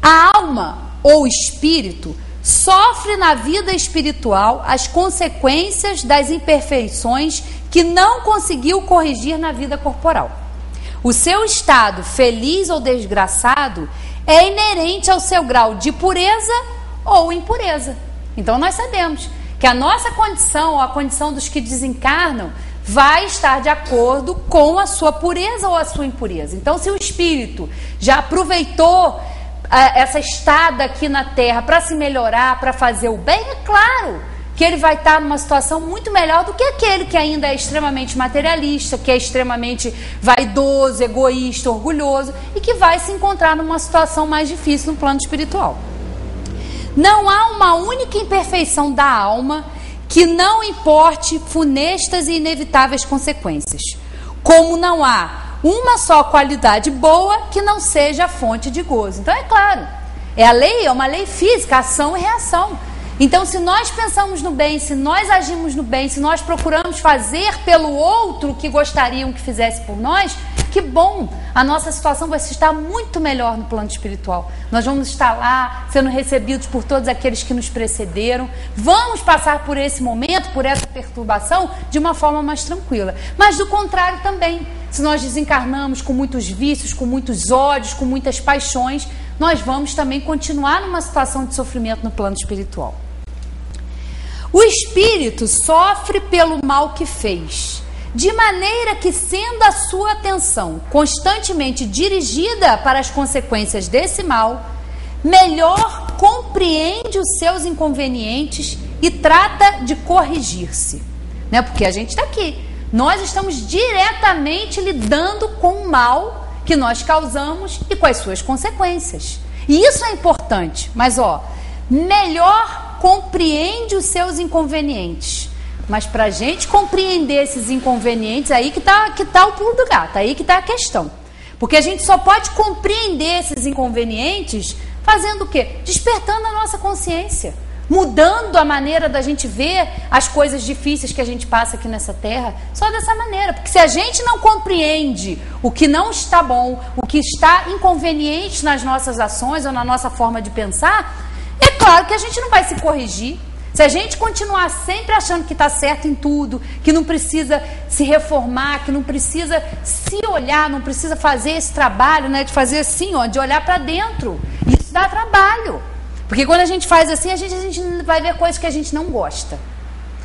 A alma, ou espírito, sofre na vida espiritual as consequências das imperfeições que não conseguiu corrigir na vida corporal. O seu estado, feliz ou desgraçado, é inerente ao seu grau de pureza ou impureza. Então nós sabemos que a nossa condição, ou a condição dos que desencarnam, vai estar de acordo com a sua pureza ou a sua impureza. Então, se o espírito já aproveitou essa estada aqui na Terra para se melhorar, para fazer o bem, é claro que ele vai estar numa situação muito melhor do que aquele que ainda é extremamente materialista, que é extremamente vaidoso, egoísta, orgulhoso, e que vai se encontrar numa situação mais difícil no plano espiritual. Não há uma única imperfeição da alma que não importe funestas e inevitáveis consequências, como não há uma só qualidade boa que não seja fonte de gozo. Então é claro, é uma lei física, ação e reação. Então, se nós pensamos no bem, se nós agimos no bem, se nós procuramos fazer pelo outro o que gostariam que fizesse por nós, que bom, a nossa situação vai estar muito melhor no plano espiritual. Nós vamos estar lá sendo recebidos por todos aqueles que nos precederam, vamos passar por esse momento, por essa perturbação, de uma forma mais tranquila. Mas do contrário também, se nós desencarnamos com muitos vícios, com muitos ódios, com muitas paixões, nós vamos também continuar numa situação de sofrimento no plano espiritual. O espírito sofre pelo mal que fez, de maneira que, sendo a sua atenção constantemente dirigida para as consequências desse mal, melhor compreende os seus inconvenientes e trata de corrigir-se. Né? Porque a gente está aqui, nós estamos diretamente lidando com o mal que nós causamos e com as suas consequências. E isso é importante, mas melhor compreende os seus inconvenientes. Mas para a gente compreender esses inconvenientes, aí que tá o pulo do gato, aí que está a questão. Porque a gente só pode compreender esses inconvenientes fazendo o quê? Despertando a nossa consciência, mudando a maneira da gente ver as coisas difíceis que a gente passa aqui nessa terra, só dessa maneira. Porque se a gente não compreende o que não está bom, o que está inconveniente nas nossas ações ou na nossa forma de pensar, é claro que a gente não vai se corrigir. Se a gente continuar sempre achando que está certo em tudo, que não precisa se reformar, que não precisa se olhar, não precisa fazer esse trabalho, né, de fazer assim, de olhar para dentro, isso dá trabalho. Porque quando a gente faz assim, a gente vai ver coisas que a gente não gosta.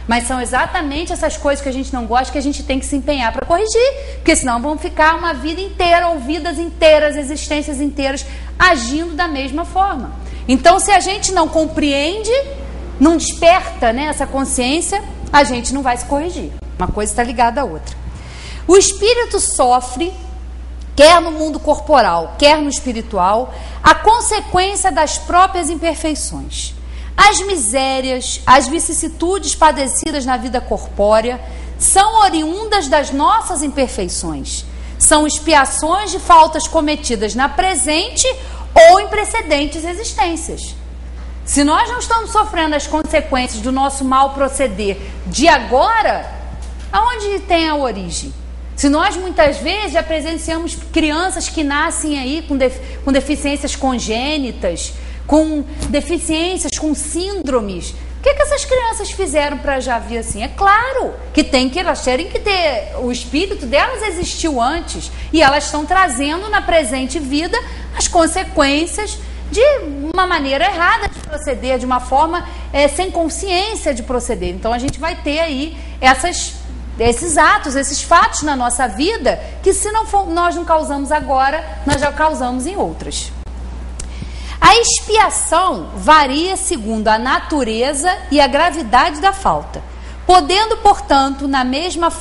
Mas são exatamente essas coisas que a gente não gosta que a gente tem que se empenhar para corrigir. Porque senão vão ficar uma vida inteira, ou vidas inteiras, existências inteiras, agindo da mesma forma. Então, se a gente não compreende, não desperta, né, essa consciência, a gente não vai se corrigir. Uma coisa está ligada à outra. O espírito sofre, quer no mundo corporal, quer no espiritual, a consequência das próprias imperfeições. As misérias, as vicissitudes padecidas na vida corpórea são oriundas das nossas imperfeições. São expiações de faltas cometidas na presente ou em precedentes existências. Se nós não estamos sofrendo as consequências do nosso mal proceder de agora, aonde tem a origem? Se nós muitas vezes já presenciamos crianças que nascem aí com deficiências congênitas, com deficiências, com síndromes, o que essas crianças fizeram para já vir assim? É claro que elas terem que ter, o espírito delas existiu antes e elas estão trazendo na presente vida as consequências de uma maneira errada de proceder, de uma forma sem consciência de proceder. Então a gente vai ter aí esses atos, esses fatos na nossa vida que se nós não causamos agora, nós já causamos em outras. A expiação varia segundo a natureza e a gravidade da falta, podendo, portanto, a mesma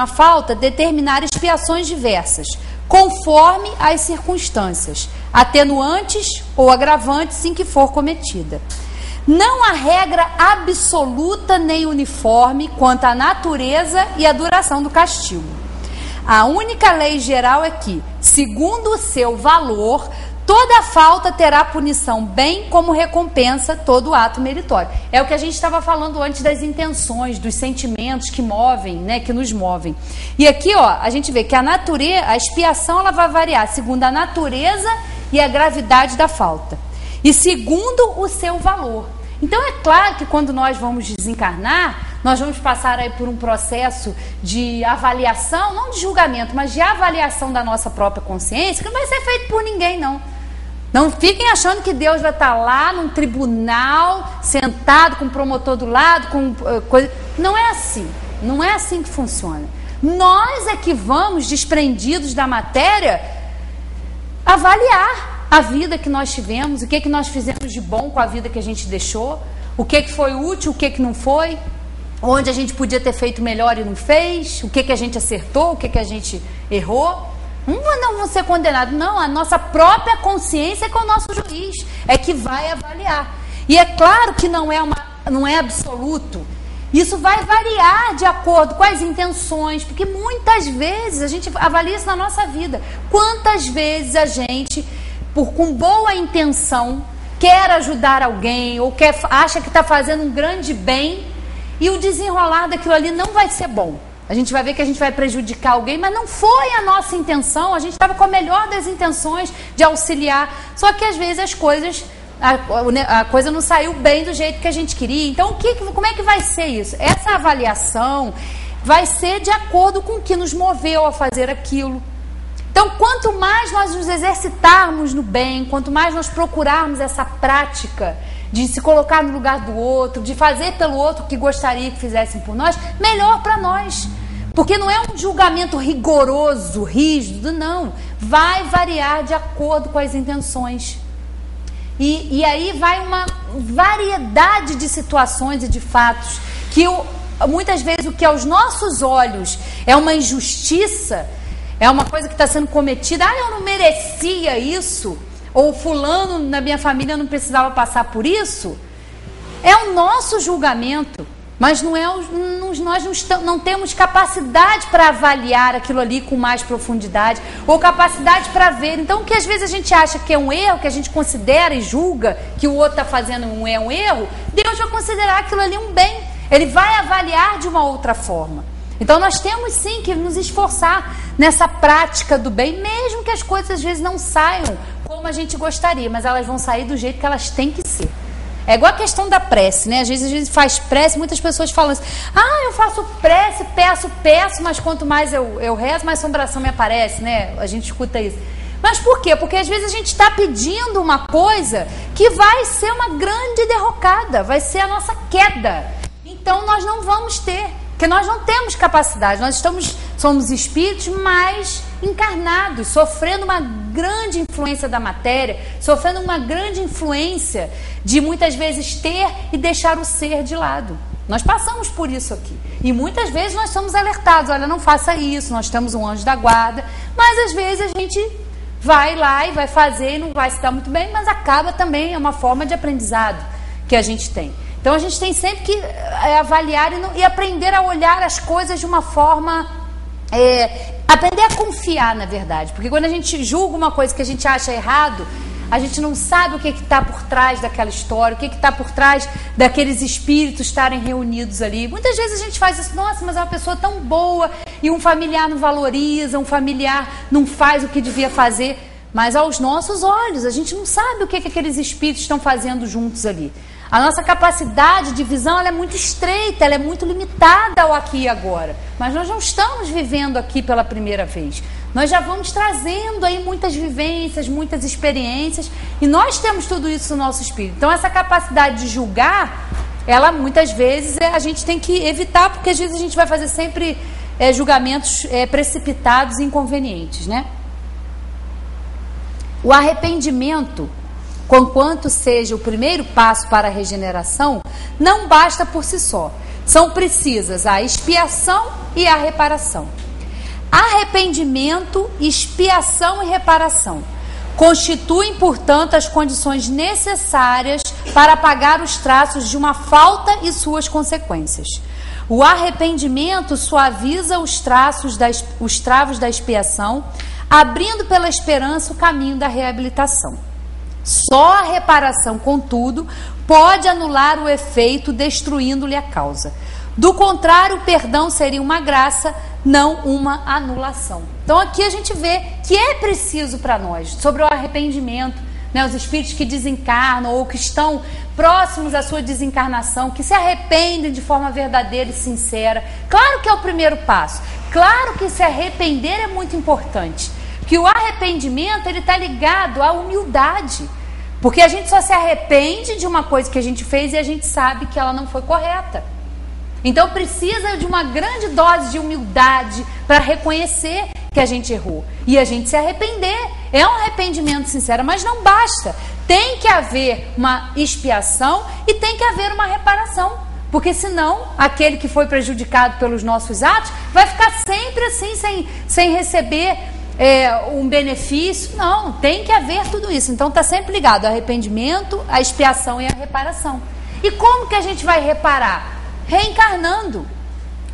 falta determinar expiações diversas, conforme as circunstâncias, atenuantes ou agravantes em que for cometida. Não há regra absoluta nem uniforme quanto à natureza e à duração do castigo. A única lei geral é que, segundo o seu valor, toda falta terá punição, bem como recompensa todo ato meritório. É o que a gente estava falando antes das intenções, dos sentimentos que movem, né, que nos movem. E aqui, a gente vê que a expiação ela vai variar segundo a natureza e a gravidade da falta. E segundo o seu valor. Então é claro que quando nós vamos desencarnar, nós vamos passar aí por um processo de avaliação, não de julgamento, mas de avaliação da nossa própria consciência, que não vai ser feito por ninguém, não. Não fiquem achando que Deus vai estar lá num tribunal, sentado com o promotor do lado, com coisa. Não é assim. Não é assim que funciona. Nós é que vamos, desprendidos da matéria, avaliar a vida que nós tivemos, o que nós fizemos de bom com a vida que a gente deixou, o que foi útil, o que não foi, onde a gente podia ter feito melhor e não fez, o que a gente acertou, o que a gente errou. Não vão ser condenados, não. A nossa própria consciência é que é o nosso juiz, é que vai avaliar. E é claro que não é absoluto. Isso vai variar de acordo com as intenções, porque muitas vezes a gente avalia isso na nossa vida. Quantas vezes a gente, com boa intenção, quer ajudar alguém ou acha que está fazendo um grande bem e o desenrolar daquilo ali não vai ser bom. A gente vai ver que a gente vai prejudicar alguém, mas não foi a nossa intenção. A gente estava com a melhor das intenções de auxiliar. Só que às vezes as coisas, a coisa não saiu bem do jeito que a gente queria. Então, como é que vai ser isso? Essa avaliação vai ser de acordo com o que nos moveu a fazer aquilo. Então, quanto mais nós nos exercitarmos no bem, quanto mais nós procurarmos essa prática de se colocar no lugar do outro, de fazer pelo outro o que gostaria que fizessem por nós, melhor para nós. Porque não é um julgamento rigoroso, rígido, não. Vai variar de acordo com as intenções. E aí vai uma variedade de situações e de fatos que muitas vezes o que aos nossos olhos é uma injustiça, é uma coisa que está sendo cometida, eu não merecia isso, ou fulano na minha família não precisava passar por isso, é o nosso julgamento, mas nós não temos capacidade para avaliar aquilo ali com mais profundidade, ou capacidade para ver. Então, o que às vezes a gente acha que é um erro, que a gente considera e julga que o outro está fazendo um erro, Deus vai considerar aquilo ali um bem, Ele vai avaliar de uma outra forma. Então nós temos sim que nos esforçar nessa prática do bem, mesmo que as coisas às vezes não saiam como a gente gostaria, mas elas vão sair do jeito que elas têm que ser. É igual a questão da prece, né? Às vezes a gente faz prece, muitas pessoas falam assim, eu faço prece, peço, mas quanto mais eu rezo, mais assombração me aparece, né? A gente escuta isso. Mas por quê? Porque às vezes a gente está pedindo uma coisa que vai ser uma grande derrocada, vai ser a nossa queda. Então nós não vamos ter, porque nós não temos capacidade, somos espíritos mais encarnados, sofrendo uma grande influência da matéria, sofrendo uma grande influência de muitas vezes ter e deixar o ser de lado. Nós passamos por isso aqui. E muitas vezes nós somos alertados, olha, não faça isso, nós temos um anjo da guarda, mas às vezes a gente vai lá e vai fazer e não vai se dar muito bem, mas acaba também, é uma forma de aprendizado que a gente tem. Então a gente tem sempre que avaliar e aprender a olhar as coisas de uma forma, aprender a confiar, na verdade, porque quando a gente julga uma coisa que a gente acha errado, a gente não sabe o que está por trás daquela história, o que está por trás daqueles espíritos estarem reunidos ali. Muitas vezes a gente faz isso, nossa, mas é uma pessoa tão boa e um familiar não valoriza, um familiar não faz o que devia fazer, mas aos nossos olhos a gente não sabe o que aqueles espíritos estão fazendo juntos ali. A nossa capacidade de visão ela é muito estreita, ela é muito limitada ao aqui e agora. Mas nós não estamos vivendo aqui pela primeira vez. Nós já vamos trazendo aí muitas vivências, muitas experiências, e nós temos tudo isso no nosso espírito. Então essa capacidade de julgar, ela muitas vezes a gente tem que evitar, porque às vezes a gente vai fazer sempre julgamentos precipitados e inconvenientes, né? O arrependimento, conquanto seja o primeiro passo para a regeneração, não basta por si só. São precisas a expiação e a reparação. Arrependimento, expiação e reparação constituem, portanto, as condições necessárias para apagar os traços de uma falta e suas consequências. O arrependimento suaviza os travos da expiação, abrindo pela esperança o caminho da reabilitação. Só a reparação, contudo, pode anular o efeito, destruindo-lhe a causa. Do contrário, o perdão seria uma graça, não uma anulação. Então aqui a gente vê que é preciso para nós, sobre o arrependimento, né, os espíritos que desencarnam ou que estão próximos à sua desencarnação, que se arrependem de forma verdadeira e sincera. Claro que é o primeiro passo. Claro que se arrepender é muito importante. Que o arrependimento ele está ligado à humildade, porque a gente só se arrepende de uma coisa que a gente fez e a gente sabe que ela não foi correta. Então precisa de uma grande dose de humildade para reconhecer que a gente errou e a gente se arrepender. É um arrependimento sincero, mas não basta. Tem que haver uma expiação e tem que haver uma reparação, porque senão aquele que foi prejudicado pelos nossos atos vai ficar sempre assim sem receber um benefício. Não, tem que haver tudo isso. Então está sempre ligado ao arrependimento, à expiação e à reparação. E como que a gente vai reparar? Reencarnando.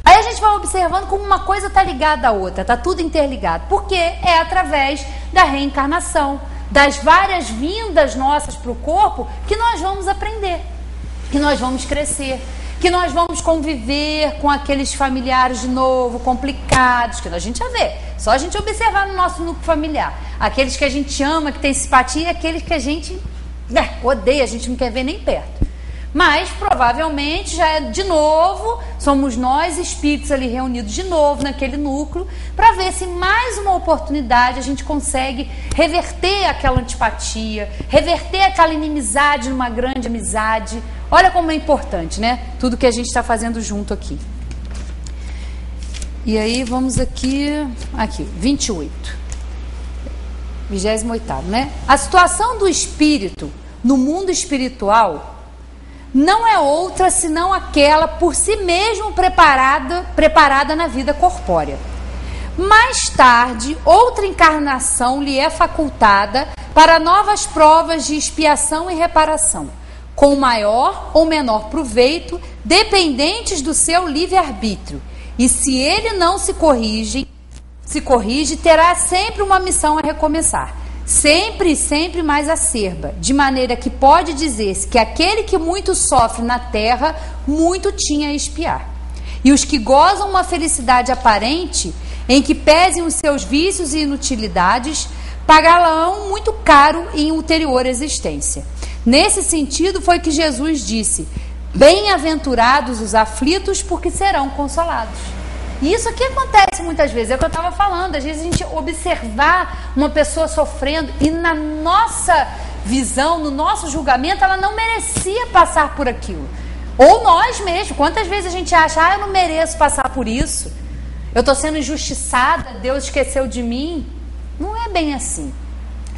Aí a gente vai observando como uma coisa está ligada à outra, está tudo interligado, porque é através da reencarnação, das várias vindas nossas para o corpo, que nós vamos aprender, que nós vamos crescer, que nós vamos conviver com aqueles familiares de novo, complicados, que a gente já vê, só a gente observar no nosso núcleo familiar, aqueles que a gente ama, que tem simpatia, e aqueles que a gente odeia, a gente não quer ver nem perto. Mas provavelmente já é de novo, somos nós espíritos ali reunidos de novo naquele núcleo, para ver se mais uma oportunidade a gente consegue reverter aquela antipatia, reverter aquela inimizade numa grande amizade. Olha como é importante, né? Tudo que a gente está fazendo junto aqui. E aí vamos aqui 28. 28º, né? A situação do espírito no mundo espiritual não é outra senão aquela por si mesmo preparada na vida corpórea. Mais tarde, outra encarnação lhe é facultada para novas provas de expiação e reparação, com maior ou menor proveito, dependentes do seu livre-arbítrio. E se ele não se corrige, terá sempre uma missão a recomeçar, sempre e sempre mais acerba, de maneira que pode dizer-se que aquele que muito sofre na terra, muito tinha a expiar. E os que gozam uma felicidade aparente, em que pesem os seus vícios e inutilidades, pagá-la-ão muito caro em ulterior existência. Nesse sentido foi que Jesus disse: bem-aventurados os aflitos, porque serão consolados. E isso aqui acontece muitas vezes, é o que eu estava falando. Às vezes a gente observar uma pessoa sofrendo e na nossa visão, no nosso julgamento, ela não merecia passar por aquilo. Ou nós mesmos, quantas vezes a gente acha: eu não mereço passar por isso, eu estou sendo injustiçada, Deus esqueceu de mim. Não é bem assim.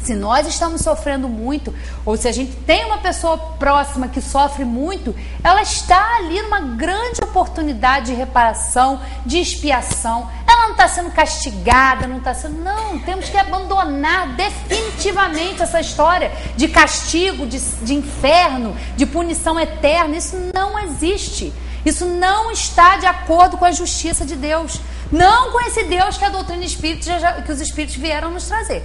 Se nós estamos sofrendo muito, ou se a gente tem uma pessoa próxima que sofre muito, ela está ali numa grande oportunidade de reparação, de expiação. Ela não está sendo castigada, não está sendo... Não, temos que abandonar definitivamente essa história de castigo, de inferno, de punição eterna. Isso não existe. Isso não está de acordo com a justiça de Deus. Não com esse Deus que a doutrina espírita, que os espíritos vieram nos trazer.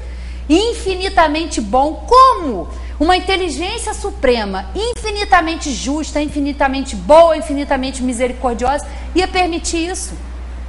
Infinitamente bom, como uma inteligência suprema, infinitamente justa, infinitamente boa, infinitamente misericordiosa, ia permitir isso?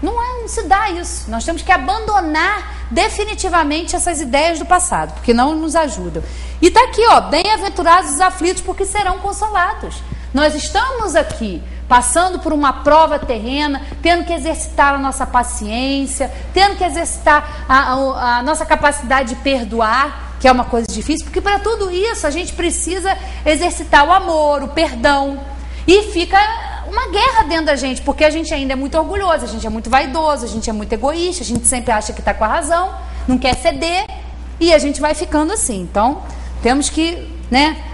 Não se dá isso. Nós temos que abandonar definitivamente essas ideias do passado, porque não nos ajudam. E está aqui, ó, bem-aventurados os aflitos, porque serão consolados. Nós estamos aqui passando por uma prova terrena, tendo que exercitar a nossa paciência, tendo que exercitar a nossa capacidade de perdoar, que é uma coisa difícil, porque para tudo isso a gente precisa exercitar o amor, o perdão, e fica uma guerra dentro da gente, porque a gente ainda é muito orgulhoso, a gente é muito vaidoso, a gente é muito egoísta, a gente sempre acha que está com a razão, não quer ceder, e a gente vai ficando assim. Então, temos que,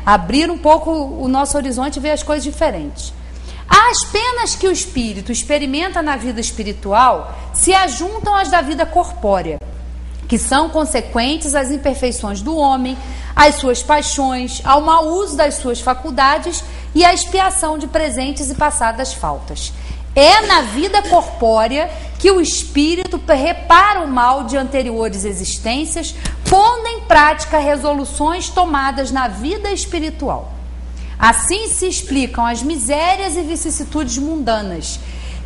abrir um pouco o nosso horizonte e ver as coisas diferentes. As penas que o espírito experimenta na vida espiritual se ajuntam às da vida corpórea, que são consequentes às imperfeições do homem, às suas paixões, ao mau uso das suas faculdades e à expiação de presentes e passadas faltas. É na vida corpórea que o espírito repara o mal de anteriores existências, pondo em prática resoluções tomadas na vida espiritual. Assim se explicam as misérias e vicissitudes mundanas,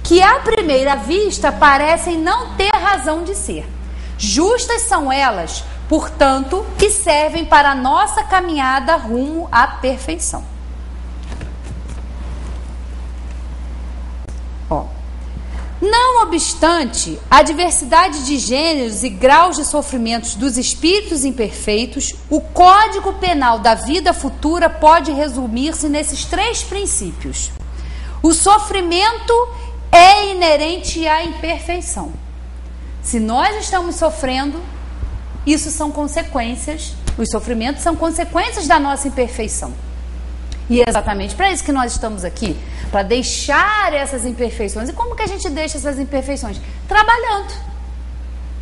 que à primeira vista parecem não ter razão de ser. Justas são elas, portanto, que servem para a nossa caminhada rumo à perfeição. Não obstante a diversidade de gêneros e graus de sofrimentos dos espíritos imperfeitos, o Código Penal da vida futura pode resumir-se nesses 3 princípios. O sofrimento é inerente à imperfeição. Se nós estamos sofrendo, isso são consequências, os sofrimentos são consequências da nossa imperfeição. E é exatamente para isso que nós estamos aqui, para deixar essas imperfeições. E como que a gente deixa essas imperfeições?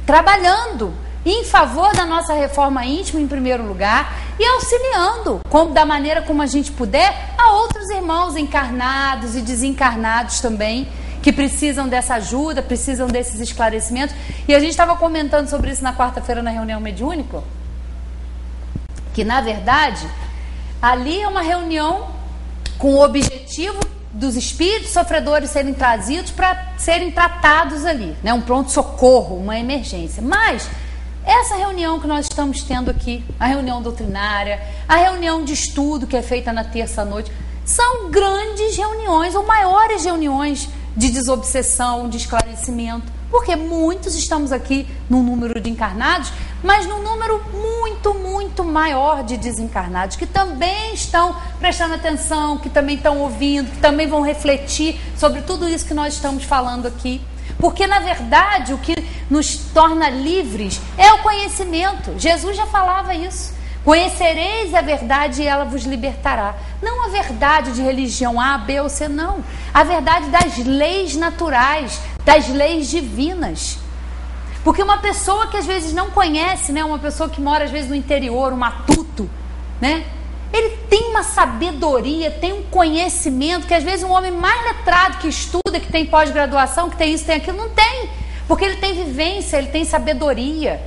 Trabalhando em favor da nossa reforma íntima em primeiro lugar e auxiliando, da maneira como a gente puder, a outros irmãos encarnados e desencarnados também, que precisam dessa ajuda, precisam desses esclarecimentos. E a gente estava comentando sobre isso na quarta-feira na reunião mediúnica, que na verdade ali é uma reunião com o objetivo dos espíritos sofredores serem trazidos para serem tratados ali, um pronto-socorro, uma emergência. Mas essa reunião que nós estamos tendo aqui, a reunião doutrinária, a reunião de estudo que é feita na terça-noite, são grandes reuniões ou maiores reuniões de desobsessão, de esclarecimento, porque muitos estamos aqui num número de encarnados, mas num número muito, muito maior de desencarnados, que também estão prestando atenção, que também estão ouvindo, que também vão refletir sobre tudo isso que nós estamos falando aqui. Porque, na verdade, o que nos torna livres é o conhecimento. Jesus já falava isso. Conhecereis a verdade e ela vos libertará. Não a verdade de religião A, B ou C, não. A verdade das leis naturais, das leis divinas. Porque uma pessoa que às vezes não conhece, né, uma pessoa que mora às vezes no interior, um matuto, né, ele tem uma sabedoria, tem um conhecimento que às vezes um homem mais letrado que estuda, que tem pós-graduação, que tem isso, tem aquilo, não tem. Porque ele tem vivência, ele tem sabedoria.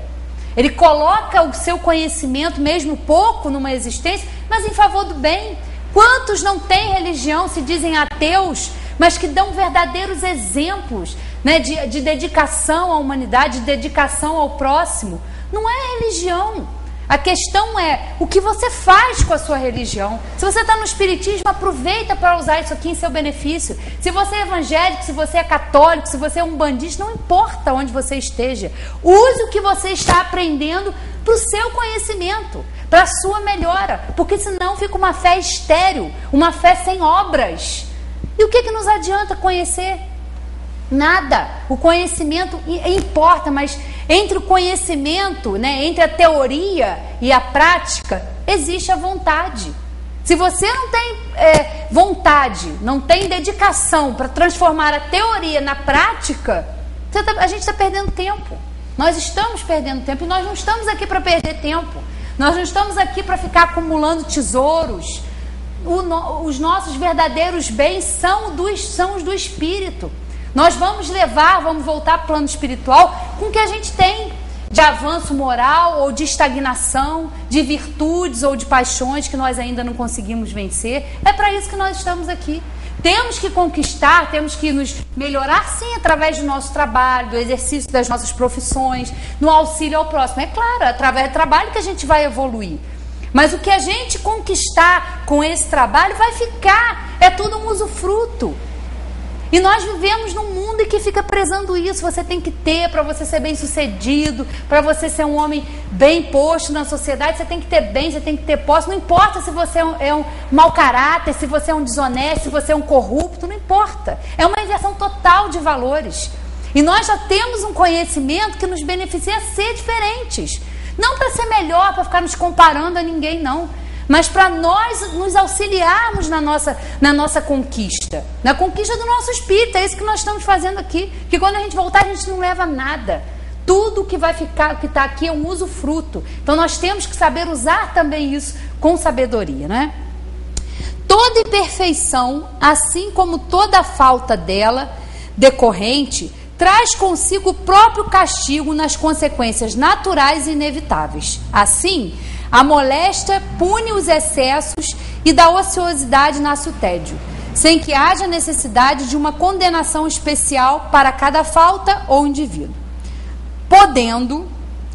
Ele coloca o seu conhecimento, mesmo pouco, numa existência, mas em favor do bem. Quantos não têm religião, se dizem ateus, mas que dão verdadeiros exemplos, né, de dedicação à humanidade, de dedicação ao próximo? Não é religião. A questão é o que você faz com a sua religião. Se você está no espiritismo, aproveita para usar isso aqui em seu benefício. Se você é evangélico, se você é católico, se você é umbandista, não importa onde você esteja. Use o que você está aprendendo para o seu conhecimento, para a sua melhora. Porque senão fica uma fé estéril, uma fé sem obras. E o que nos adianta conhecer? Nada. O conhecimento importa, mas entre o conhecimento, né, entre a teoria e a prática, existe a vontade. Se você não tem vontade, não tem dedicação para transformar a teoria na prática, a gente está perdendo tempo. Nós estamos perdendo tempo e nós não estamos aqui para perder tempo. Nós não estamos aqui para ficar acumulando tesouros. Os nossos verdadeiros bens são os do Espírito. Nós vamos voltar para o plano espiritual com o que a gente tem de avanço moral ou de estagnação, de virtudes ou de paixões que nós ainda não conseguimos vencer. É para isso que nós estamos aqui. Temos que conquistar, temos que nos melhorar, sim, através do nosso trabalho, do exercício das nossas profissões, no auxílio ao próximo. É claro, através do trabalho que a gente vai evoluir. Mas o que a gente conquistar com esse trabalho vai ficar, é tudo um usufruto. E nós vivemos num mundo em que fica prezando isso. Você tem que ter para você ser bem sucedido, para você ser um homem bem posto na sociedade, você tem que ter bem, você tem que ter posse. Não importa se você é um mau caráter, se você é um desonesto, se você é um corrupto, não importa. É uma inversão total de valores. E nós já temos um conhecimento que nos beneficia a ser diferentes. Não para ser melhor, para ficar nos comparando a ninguém, não. Mas para nós nos auxiliarmos na nossa conquista, na conquista do nosso espírito. É isso que nós estamos fazendo aqui. Que quando a gente voltar, a gente não leva nada. Tudo que vai ficar, que está aqui, é um usufruto. Então nós temos que saber usar também isso com sabedoria, né? Toda imperfeição, assim como toda falta dela decorrente, traz consigo o próprio castigo nas consequências naturais e inevitáveis. Assim, a moléstia pune os excessos e da ociosidade nasce o tédio, sem que haja necessidade de uma condenação especial para cada falta ou indivíduo. Podendo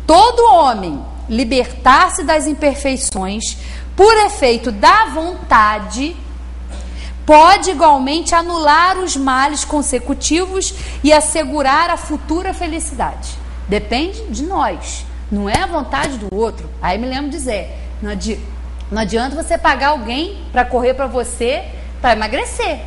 todo homem libertar-se das imperfeições por efeito da vontade, pode igualmente anular os males consecutivos e assegurar a futura felicidade. Depende de nós. Não é a vontade do outro. Aí me lembro de dizer, não adianta você pagar alguém para correr para você, para emagrecer.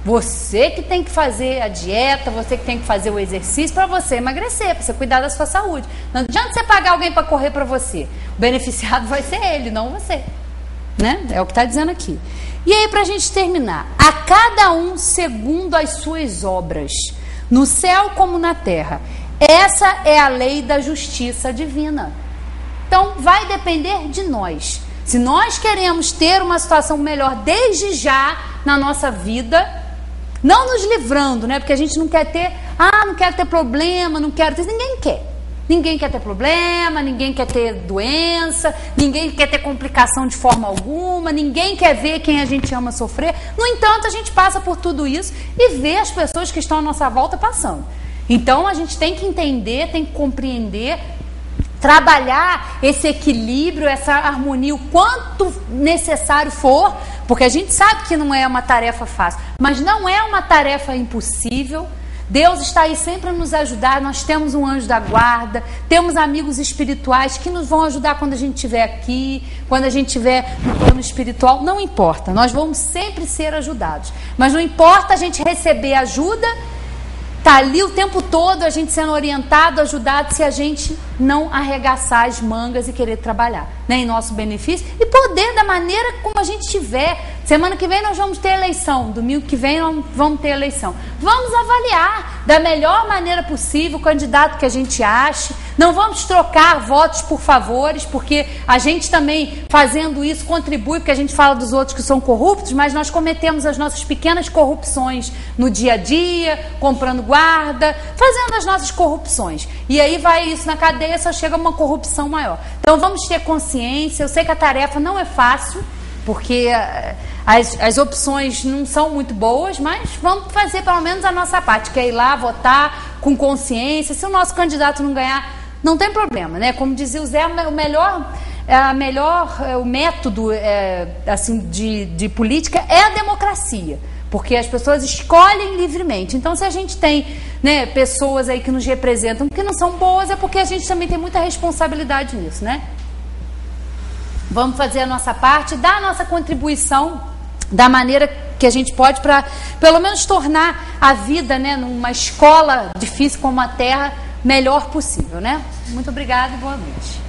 Você que tem que fazer a dieta, você que tem que fazer o exercício para você emagrecer, para você cuidar da sua saúde. Não adianta você pagar alguém para correr para você. O beneficiado vai ser ele, não você. Né? É o que está dizendo aqui. E aí, para a gente terminar, a cada um segundo as suas obras, no céu como na terra. Essa é a lei da justiça divina. Então, vai depender de nós. Se nós queremos ter uma situação melhor desde já na nossa vida, não nos livrando, né? Porque a gente não quer ter, não quero ter problema, não quero ter... Ninguém quer. Ninguém quer ter problema, ninguém quer ter doença, ninguém quer ter complicação de forma alguma, ninguém quer ver quem a gente ama sofrer. No entanto, a gente passa por tudo isso e vê as pessoas que estão à nossa volta passando. Então, a gente tem que entender, tem que compreender, trabalhar esse equilíbrio, essa harmonia, o quanto necessário for, porque a gente sabe que não é uma tarefa fácil, mas não é uma tarefa impossível. Deus está aí sempre a nos ajudar. Nós temos um anjo da guarda, temos amigos espirituais que nos vão ajudar quando a gente estiver aqui, quando a gente estiver no plano espiritual. Não importa, nós vamos sempre ser ajudados, mas não importa a gente receber ajuda tá ali o tempo todo a gente sendo orientado, ajudado, se a gente não arregaçar as mangas e querer trabalhar, né, em nosso benefício e poder da maneira como a gente tiver. Semana que vem nós vamos ter eleição, domingo que vem nós vamos ter eleição. Vamos avaliar da melhor maneira possível o candidato que a gente ache. Não vamos trocar votos por favores, porque a gente também fazendo isso contribui, porque a gente fala dos outros que são corruptos, mas nós cometemos as nossas pequenas corrupções no dia a dia, comprando guarda, fazendo as nossas corrupções. E aí vai isso na cadeia, só chega uma corrupção maior. Então vamos ter consciência. Eu sei que a tarefa não é fácil, porque as opções não são muito boas, mas vamos fazer pelo menos a nossa parte, que é ir lá votar com consciência. Se o nosso candidato não ganhar, não tem problema, né? Como dizia o Zé, o método assim, de política é a democracia, porque as pessoas escolhem livremente. Então, se a gente tem, né, pessoas aí que nos representam que não são boas, é porque a gente também tem muita responsabilidade nisso, né? Vamos fazer a nossa parte, dar a nossa contribuição da maneira que a gente pode para, pelo menos, tornar a vida, né, numa escola difícil como a Terra, melhor possível, né? Muito obrigada e boa noite.